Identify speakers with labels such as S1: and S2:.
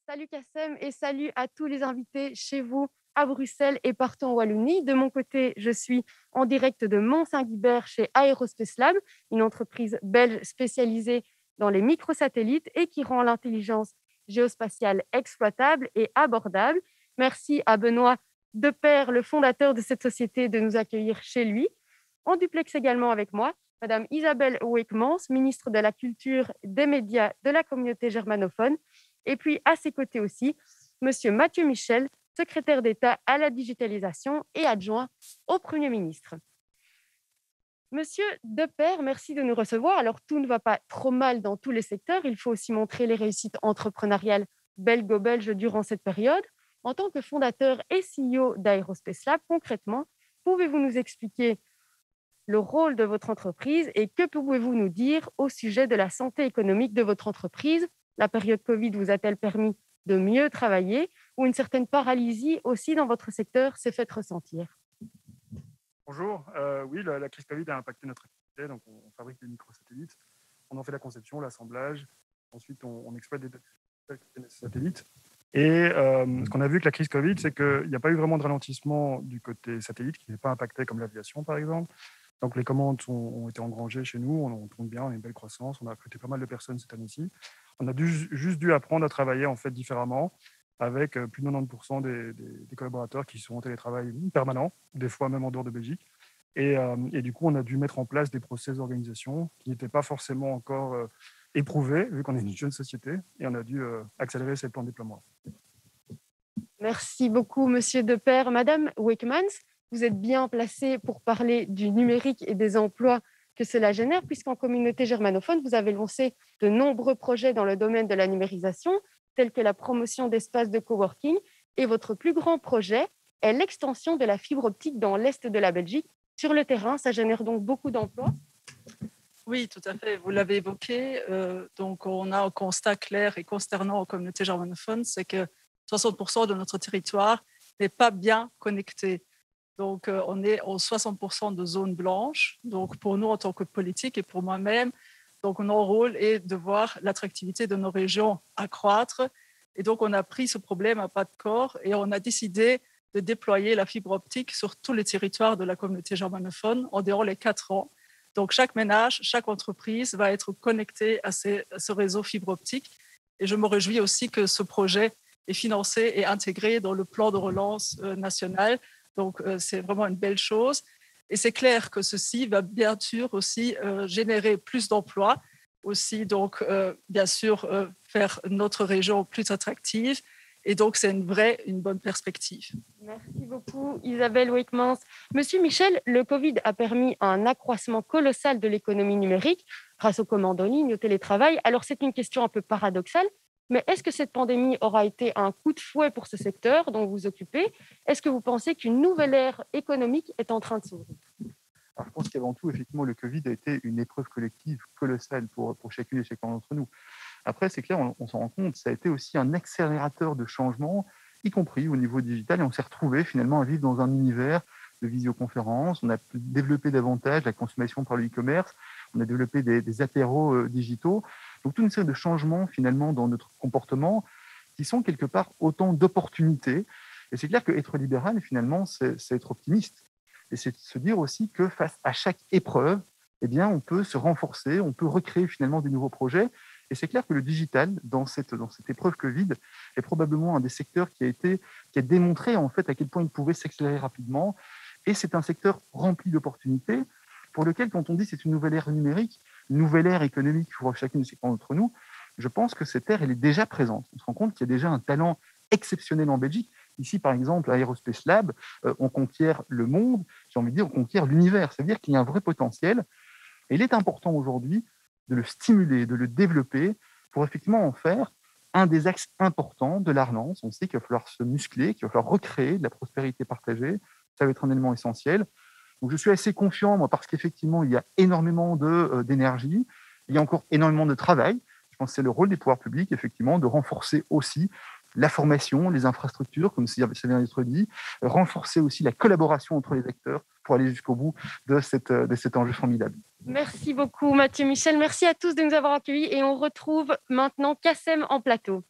S1: Salut Kassem et salut à tous les invités chez vous à Bruxelles et partout en Wallonie. De mon côté, je suis en direct de Mont-Saint-Guibert chez Aerospace Lab, une entreprise belge spécialisée dans les microsatellites et qui rend l'intelligence géospatiale exploitable et abordable. Merci à Benoît Depaire, le fondateur de cette société, de nous accueillir chez lui. En duplex également avec moi, Madame Isabelle Weekmans, ministre de la Culture, des Médias, de la communauté germanophone. Et puis, à ses côtés aussi, Monsieur Mathieu Michel, secrétaire d'État à la digitalisation et adjoint au Premier ministre. Monsieur Depaire, merci de nous recevoir. Alors, tout ne va pas trop mal dans tous les secteurs. Il faut aussi montrer les réussites entrepreneuriales belgo-belges durant cette période. En tant que fondateur et CEO d'Aerospace Lab, concrètement, pouvez-vous nous expliquer le rôle de votre entreprise et que pouvez-vous nous dire au sujet de la santé économique de votre entreprise? La période Covid vous a-t-elle permis de mieux travailler ou une certaine paralysie aussi dans votre secteur s'est faite ressentir?
S2: Bonjour, oui, la crise Covid a impacté notre activité. Donc, on fabrique des microsatellites, on en fait la conception, l'assemblage, ensuite on exploite des satellites. Et ce qu'on a vu avec la crise Covid, c'est qu'il n'y a pas eu vraiment de ralentissement du côté satellite, qui n'est pas impacté comme l'aviation par exemple. Donc les commandes ont été engrangées chez nous, on tourne bien, on a une belle croissance, on a recruté pas mal de personnes cette année-ci. On a juste dû apprendre à travailler en fait différemment, avec plus de 90% des collaborateurs qui sont en télétravail permanent, des fois même en dehors de Belgique. Et du coup, on a dû mettre en place des process d'organisation qui n'étaient pas forcément encore éprouvés, vu qu'on est une jeune société, et on a dû accélérer ces plans de déploiement.
S1: Merci beaucoup, Monsieur Depaire. Madame Weekmans, vous êtes bien placée pour parler du numérique et des emplois que cela génère, puisqu'en communauté germanophone, vous avez lancé de nombreux projets dans le domaine de la numérisation, tels que la promotion d'espaces de coworking. Et votre plus grand projet est l'extension de la fibre optique dans l'Est de la Belgique. Sur le terrain, ça génère donc beaucoup d'emplois.
S3: Oui, tout à fait. Vous l'avez évoqué. Donc, on a un constat clair et consternant en communauté germanophone, c'est que 60% de notre territoire n'est pas bien connecté. Donc, on est en 60% de zones blanches. Donc, pour nous, en tant que politique et pour moi-même, donc notre rôle est de voir l'attractivité de nos régions accroître. Et donc, on a pris ce problème à pas de corps et on a décidé de déployer la fibre optique sur tous les territoires de la communauté germanophone en dehors les 4 ans. Donc, chaque ménage, chaque entreprise va être connectée à ce réseau fibre optique. Et je me réjouis aussi que ce projet est financé et intégré dans le plan de relance national. Donc, c'est vraiment une belle chose. Et c'est clair que ceci va bien sûr aussi générer plus d'emplois, aussi donc bien sûr faire notre région plus attractive. Et donc, c'est une bonne perspective.
S1: Merci beaucoup, Isabelle Weekmans. Monsieur Michel, le Covid a permis un accroissement colossal de l'économie numérique grâce aux commandes en ligne, au télétravail. Alors, c'est une question un peu paradoxale, mais est-ce que cette pandémie aura été un coup de fouet pour ce secteur dont vous vous occupez? Est-ce que vous pensez qu'une nouvelle ère économique est en train de s'ouvrir?
S4: Alors, je pense qu'avant tout, effectivement, le Covid a été une épreuve collective colossale pour chacune et chacun d'entre nous. Après, c'est clair, on s'en rend compte, ça a été aussi un accélérateur de changement, y compris au niveau digital, et on s'est retrouvé finalement à vivre dans un univers de visioconférence. On a développé davantage la consommation par le e-commerce, on a développé des apéros digitaux. Donc, toute une série de changements finalement dans notre comportement qui sont quelque part autant d'opportunités. Et c'est clair qu'être libéral, finalement, c'est être optimiste. Et c'est se dire aussi que face à chaque épreuve, eh bien, on peut se renforcer, on peut recréer finalement de nouveaux projets. Et c'est clair que le digital, dans cette épreuve Covid, est probablement un des secteurs qui a démontré en fait à quel point il pouvait s'accélérer rapidement. Et c'est un secteur rempli d'opportunités pour lequel, quand on dit c'est une nouvelle ère numérique, une nouvelle ère économique pour chacune et chacun d'entre nous, je pense que cette ère, elle est déjà présente. On se rend compte qu'il y a déjà un talent exceptionnel en Belgique. Ici, par exemple, à Aerospace Lab, on conquiert le monde, j'ai envie de dire, on conquiert l'univers. C'est-à-dire qu'il y a un vrai potentiel. Et il est important aujourd'hui de le stimuler, de le développer pour effectivement en faire un des axes importants de la relance. On sait qu'il va falloir se muscler, qu'il va falloir recréer de la prospérité partagée. Ça va être un élément essentiel. Donc, je suis assez confiant, moi, parce qu'effectivement, il y a énormément d'énergie, il y a encore énormément de travail. Je pense que c'est le rôle des pouvoirs publics, effectivement, de renforcer aussi la formation, les infrastructures, comme ça vient d'être dit, renforcer aussi la collaboration entre les acteurs pour aller jusqu'au bout de cet enjeu formidable.
S1: Merci beaucoup, Mathieu Michel. Merci à tous de nous avoir accueillis et on retrouve maintenant Kassem en plateau.